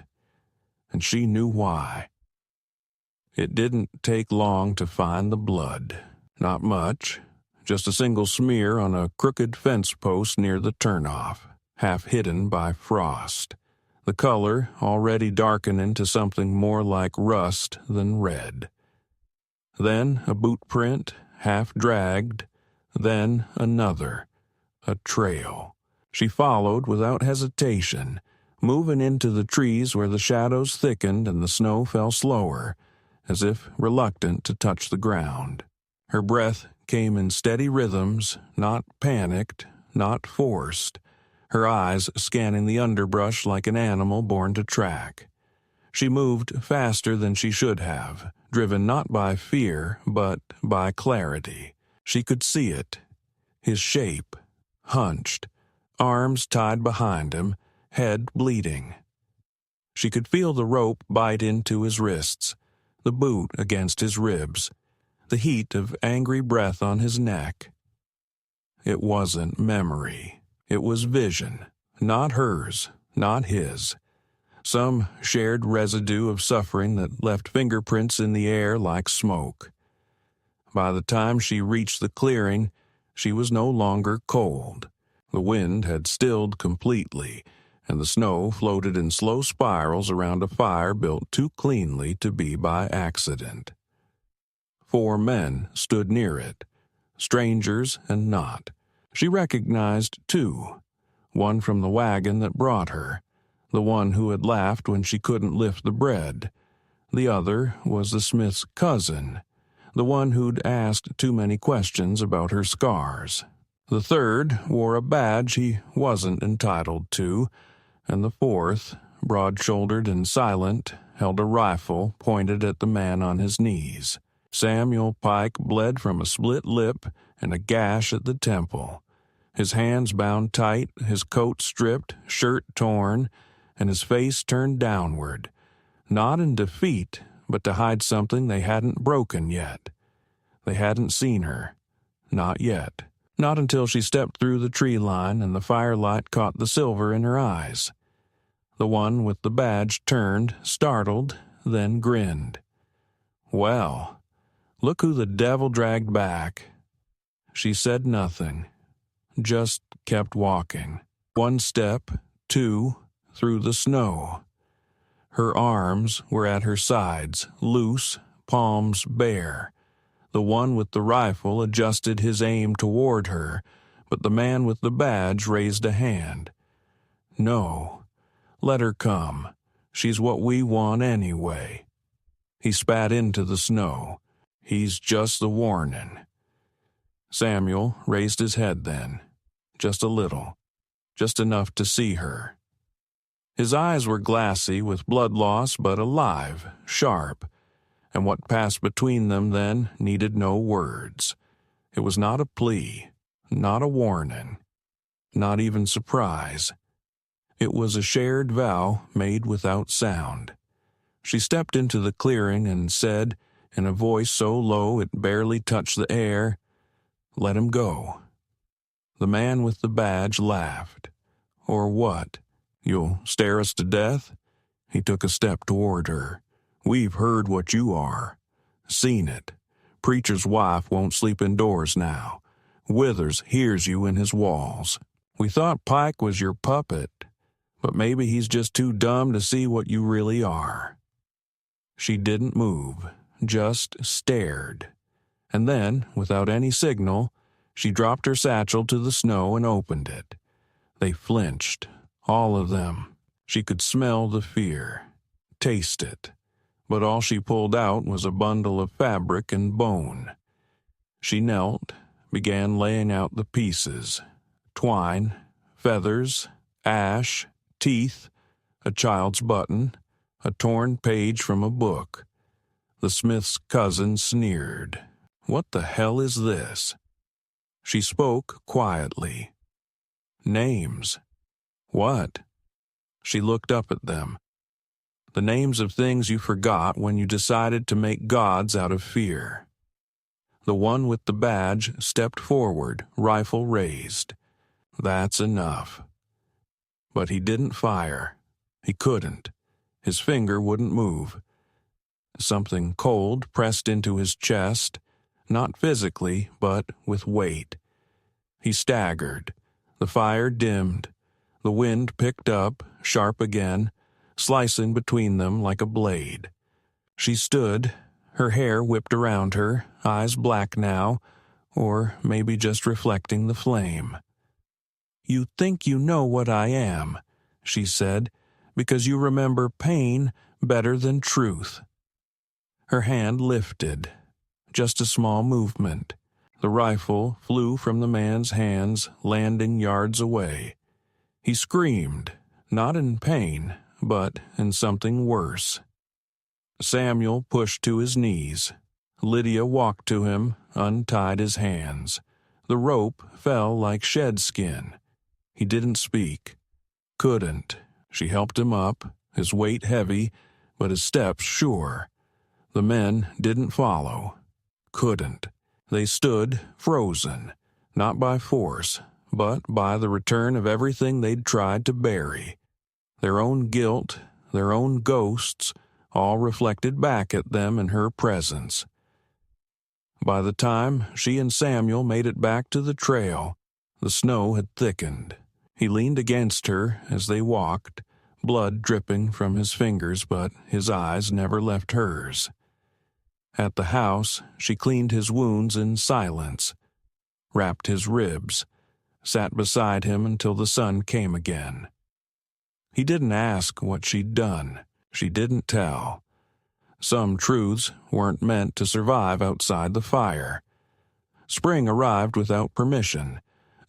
And she knew why. It didn't take long to find the blood. Not much, just a single smear on a crooked fence post near the turnoff, half hidden by frost. The color already darkening to something more like rust than red. Then a boot print, half dragged, then another, a trail. She followed without hesitation, moving into the trees where the shadows thickened and the snow fell slower, as if reluctant to touch the ground. Her breath came in steady rhythms, not panicked, not forced, her eyes scanning the underbrush like an animal born to track. She moved faster than she should have, driven not by fear, but by clarity. She could see it. His shape, hunched, arms tied behind him, head bleeding. She could feel the rope bite into his wrists, the boot against his ribs, the heat of angry breath on his neck. It wasn't memory. It was vision, not hers, not his. Some shared residue of suffering that left fingerprints in the air like smoke. By the time she reached the clearing, she was no longer cold. The wind had stilled completely, and the snow floated in slow spirals around a fire built too cleanly to be by accident. 4 men stood near it, strangers and not. She recognized 2, one from the wagon that brought her, the one who had laughed when she couldn't lift the bread. The other was the Smith's cousin, the one who'd asked too many questions about her scars. The third wore a badge he wasn't entitled to, and the fourth, broad-shouldered and silent, held a rifle pointed at the man on his knees. Samuel Pike bled from a split lip and a gash at the temple. His hands bound tight, his coat stripped, shirt torn, and his face turned downward, not in defeat, but to hide something they hadn't broken yet. They hadn't seen her. Not yet. Not until she stepped through the tree line and the firelight caught the silver in her eyes. The one with the badge turned, startled, then grinned. Well, look who the devil dragged back. She said nothing, just kept walking. 1 step, 2, through the snow. Her arms were at her sides, loose, palms bare. The one with the rifle adjusted his aim toward her, but the man with the badge raised a hand. No, let her come. She's what we want anyway. He spat into the snow. He's just the warning. Samuel raised his head then, just a little, just enough to see her. His eyes were glassy with blood loss but alive, sharp, and what passed between them then needed no words. It was not a plea, not a warning, not even surprise. It was a shared vow made without sound. She stepped into the clearing and said, in a voice so low it barely touched the air, "Let him go." The man with the badge laughed. Or what? You'll stare us to death? He took a step toward her. We've heard what you are. Seen it. Preacher's wife won't sleep indoors now. Withers hears you in his walls. We thought Pike was your puppet, but maybe he's just too dumb to see what you really are. She didn't move, just stared. And then, without any signal, she dropped her satchel to the snow and opened it. They flinched, all of them. She could smell the fear, taste it, but all she pulled out was a bundle of fabric and bone. She knelt, began laying out the pieces: twine, feathers, ash, teeth, a child's button, a torn page from a book. The Smith's cousin sneered. What the hell is this? She spoke quietly. Names. What? She looked up at them. The names of things you forgot when you decided to make gods out of fear. The one with the badge stepped forward, rifle raised. That's enough. But he didn't fire. He couldn't. His finger wouldn't move. Something cold pressed into his chest, not physically, but with weight. He staggered. The fire dimmed. The wind picked up, sharp again, slicing between them like a blade. She stood, her hair whipped around her, eyes black now, or maybe just reflecting the flame. "You think you know what I am," she said, "because you remember pain better than truth." Her hand lifted. Just a small movement. The rifle flew from the man's hands, landing yards away. He screamed, not in pain, but in something worse. Samuel pushed to his knees. Lydia walked to him, untied his hands. The rope fell like shed skin. He didn't speak. Couldn't. She helped him up, his weight heavy, but his steps sure. The men didn't follow. Couldn't. They stood frozen, not by force, but by the return of everything they'd tried to bury. Their own guilt, their own ghosts, all reflected back at them in her presence. By the time she and Samuel made it back to the trail, the snow had thickened. He leaned against her as they walked, blood dripping from his fingers, but his eyes never left hers. At the house, she cleaned his wounds in silence, wrapped his ribs, sat beside him until the sun came again. He didn't ask what she'd done. She didn't tell. Some truths weren't meant to survive outside the fire. Spring arrived without permission,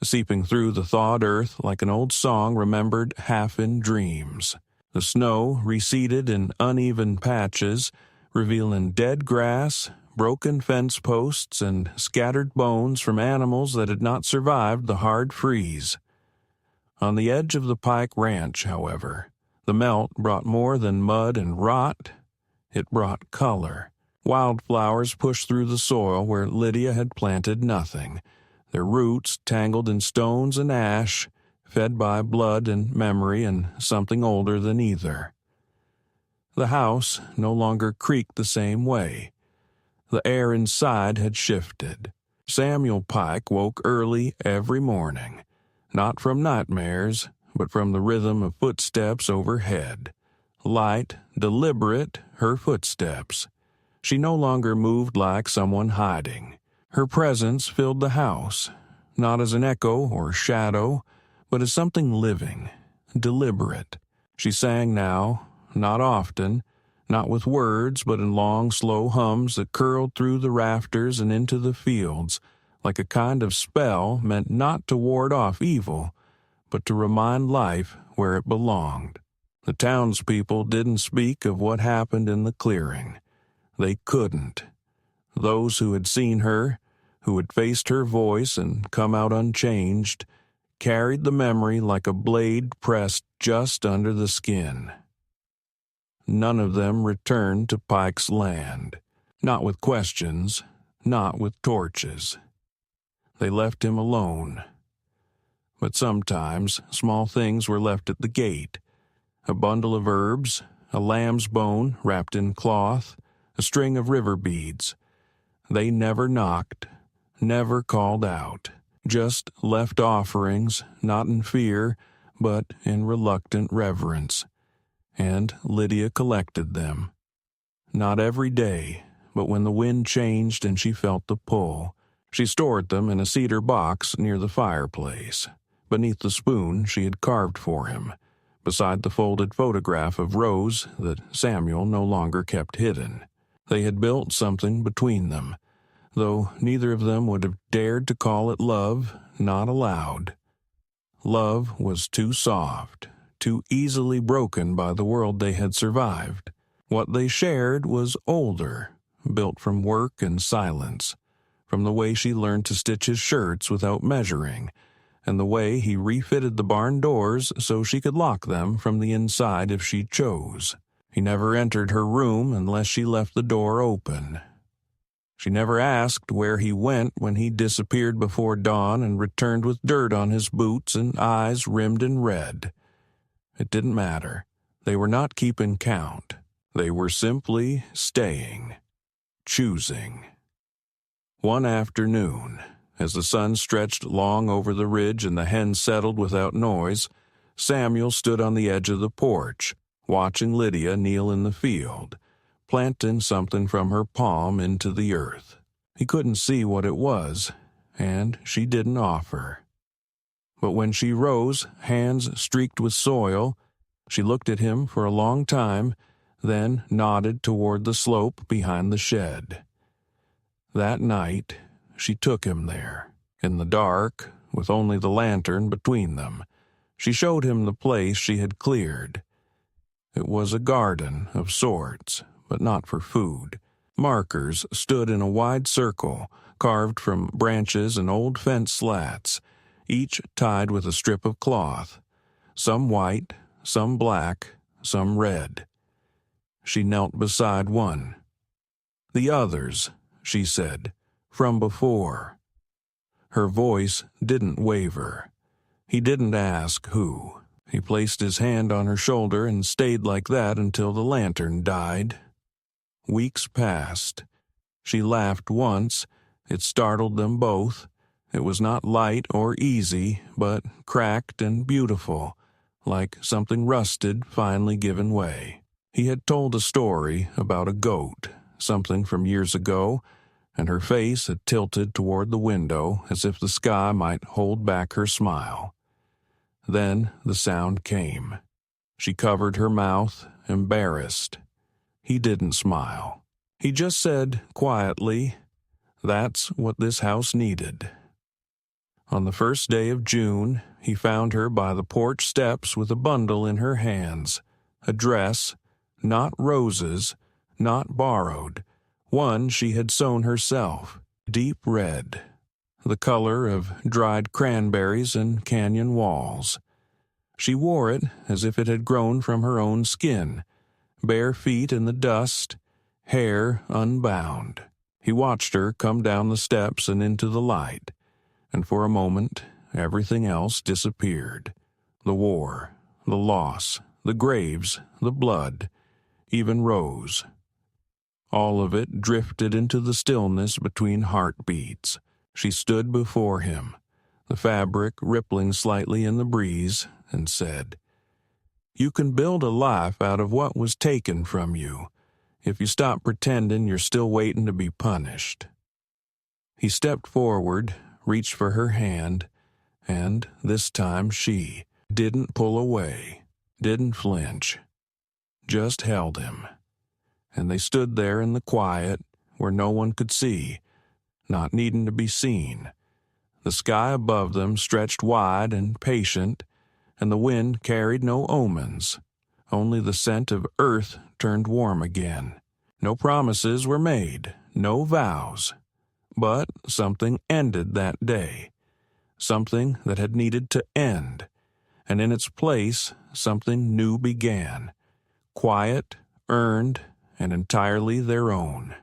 seeping through the thawed earth like an old song remembered half in dreams. The snow receded in uneven patches, revealing dead grass, broken fence posts, and scattered bones from animals that had not survived the hard freeze. On the edge of the Pike Ranch, however, the melt brought more than mud and rot. It brought color. Wildflowers pushed through the soil where Lydia had planted nothing, their roots tangled in stones and ash, fed by blood and memory and something older than either. The house no longer creaked the same way. The air inside had shifted. Samuel Pike woke early every morning, not from nightmares, but from the rhythm of footsteps overhead. Light, deliberate, her footsteps. She no longer moved like someone hiding. Her presence filled the house, not as an echo or shadow, but as something living, deliberate. She sang now, not often, not with words, but in long, slow hums that curled through the rafters and into the fields, like a kind of spell meant not to ward off evil, but to remind life where it belonged. The townspeople didn't speak of what happened in the clearing. They couldn't. Those who had seen her, who had faced her voice and come out unchanged, carried the memory like a blade pressed just under the skin. None of them returned to Pike's land, not with questions, not with torches. They left him alone. But sometimes small things were left at the gate. A bundle of herbs, a lamb's bone wrapped in cloth, a string of river beads. They never knocked, never called out, just left offerings, not in fear, but in reluctant reverence. And Lydia collected them. Not every day, but when the wind changed and she felt the pull. She stored them in a cedar box near the fireplace, beneath the spoon she had carved for him, beside the folded photograph of Rose that Samuel no longer kept hidden. They had built something between them, though neither of them would have dared to call it love, not aloud. Love was too soft, too easily broken by the world they had survived. What they shared was older, built from work and silence, from the way she learned to stitch his shirts without measuring, and the way he refitted the barn doors so she could lock them from the inside if she chose. He never entered her room unless she left the door open. She never asked where he went when he disappeared before dawn and returned with dirt on his boots and eyes rimmed in red. It didn't matter. They were not keeping count. They were simply staying, choosing. One afternoon, as the sun stretched long over the ridge and the hens settled without noise, Samuel stood on the edge of the porch, watching Lydia kneel in the field, planting something from her palm into the earth. He couldn't see what it was, and she didn't offer. But when she rose, hands streaked with soil, she looked at him for a long time, then nodded toward the slope behind the shed. That night, she took him there, in the dark, with only the lantern between them. She showed him the place she had cleared. It was a garden of sorts, but not for food. Markers stood in a wide circle, carved from branches and old fence slats, each tied with a strip of cloth, some white, some black, some red. She knelt beside one. "The others," she said, "from before." Her voice didn't waver. He didn't ask who. He placed his hand on her shoulder and stayed like that until the lantern died. Weeks passed. She laughed once. It startled them both. It was not light or easy, but cracked and beautiful, like something rusted finally given way. He had told a story about a goat, something from years ago, and her face had tilted toward the window as if the sky might hold back her smile. Then the sound came. She covered her mouth, embarrassed. He didn't smile. He just said quietly, "That's what this house needed." On the first day of June, he found her by the porch steps with a bundle in her hands, a dress, not roses, not borrowed, one she had sewn herself, deep red, the color of dried cranberries and canyon walls. She wore it as if it had grown from her own skin, bare feet in the dust, hair unbound. He watched her come down the steps and into the light, and for a moment everything else disappeared. The war, the loss, the graves, the blood, even Rose. All of it drifted into the stillness between heartbeats. She stood before him, the fabric rippling slightly in the breeze, and said, "You can build a life out of what was taken from you, if you stop pretending you're still waiting to be punished." He stepped forward, reached for her hand, and this time she didn't pull away, didn't flinch, just held him. And they stood there in the quiet, where no one could see, not needing to be seen. The sky above them stretched wide and patient, and the wind carried no omens. Only the scent of earth turned warm again. No promises were made, no vows. But something ended that day, something that had needed to end, and in its place something new began, quiet, earned, and entirely their own.